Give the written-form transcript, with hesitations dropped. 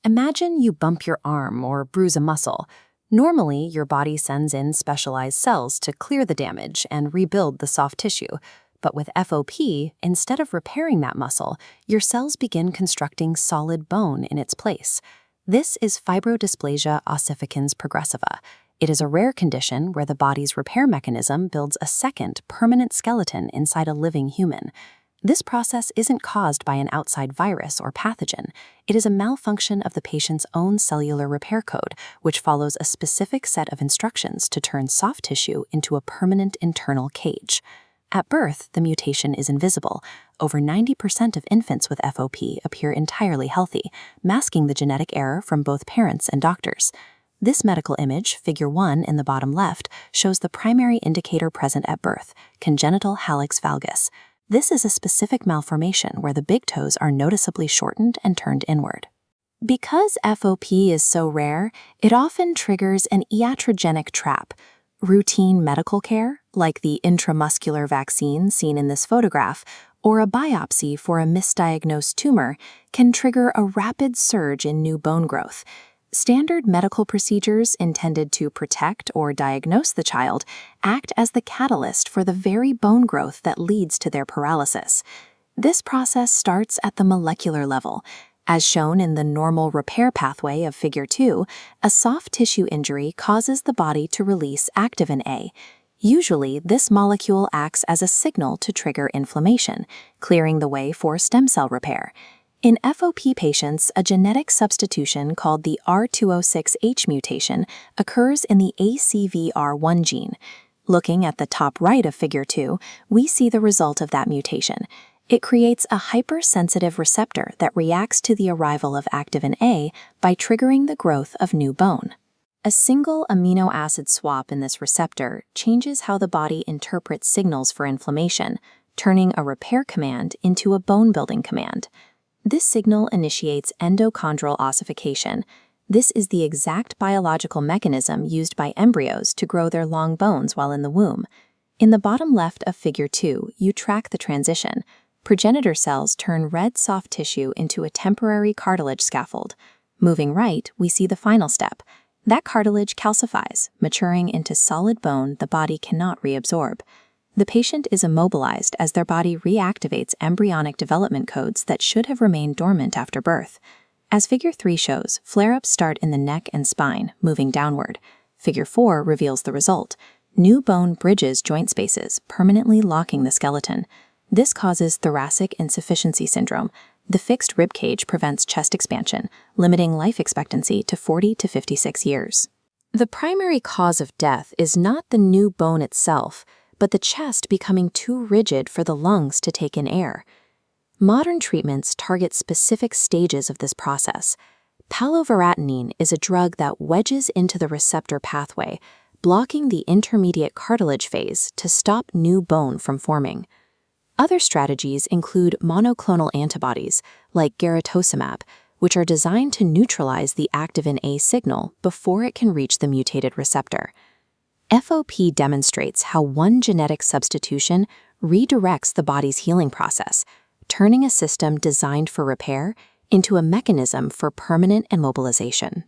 Imagine you bump your arm or bruise a muscle. Normally, your body sends in specialized cells to clear the damage and rebuild the soft tissue. But with FOP, instead of repairing that muscle, your cells begin constructing solid bone in its place. This is Fibrodysplasia Ossificans Progressiva. It is a rare condition where the body's repair mechanism builds a second, permanent skeleton inside a living human. This process isn't caused by an outside virus or pathogen. It is a malfunction of the patient's own cellular repair code, which follows a specific set of instructions to turn soft tissue into a permanent internal cage. At birth, the mutation is invisible. Over 90% of infants with FOP appear entirely healthy, masking the genetic error from both parents and doctors. This medical image, figure 1 in the bottom left, shows the primary indicator present at birth, congenital hallux valgus. This is a specific malformation where the big toes are noticeably shortened and turned inward. Because FOP is so rare, it often triggers an iatrogenic trap. Routine medical care, like the intramuscular vaccine seen in this photograph, or a biopsy for a misdiagnosed tumor, can trigger a rapid surge in new bone growth. Standard medical procedures intended to protect or diagnose the child act as the catalyst for the very bone growth that leads to their paralysis. This process starts at the molecular level. As shown in the normal repair pathway of Figure 2, a soft tissue injury causes the body to release activin A. Usually, this molecule acts as a signal to trigger inflammation, clearing the way for stem cell repair. In FOP patients, a genetic substitution called the R206H mutation occurs in the ACVR1 gene. Looking at the top right of Figure 2, we see the result of that mutation. It creates a hypersensitive receptor that reacts to the arrival of activin A by triggering the growth of new bone. A single amino acid swap in this receptor changes how the body interprets signals for inflammation, turning a repair command into a bone-building command. This signal initiates endochondral ossification. This is the exact biological mechanism used by embryos to grow their long bones while in the womb. In the bottom left of Figure 2, you track the transition. Progenitor cells turn red soft tissue into a temporary cartilage scaffold. Moving right, we see the final step. That cartilage calcifies, maturing into solid bone the body cannot reabsorb. The patient is immobilized as their body reactivates embryonic development codes that should have remained dormant after birth. As Figure 3 shows, flare-ups start in the neck and spine, moving downward. Figure 4 reveals the result. New bone bridges joint spaces, permanently locking the skeleton. This causes thoracic insufficiency syndrome. The fixed rib cage prevents chest expansion, limiting life expectancy to 40 to 56 years. The primary cause of death is not the new bone itself, but the chest becoming too rigid for the lungs to take in air. Modern treatments target specific stages of this process. Palovarotene is a drug that wedges into the receptor pathway, blocking the intermediate cartilage phase to stop new bone from forming. Other strategies include monoclonal antibodies, like garetosmab, which are designed to neutralize the activin A signal before it can reach the mutated receptor. FOP demonstrates how one genetic substitution redirects the body's healing process, turning a system designed for repair into a mechanism for permanent immobilization.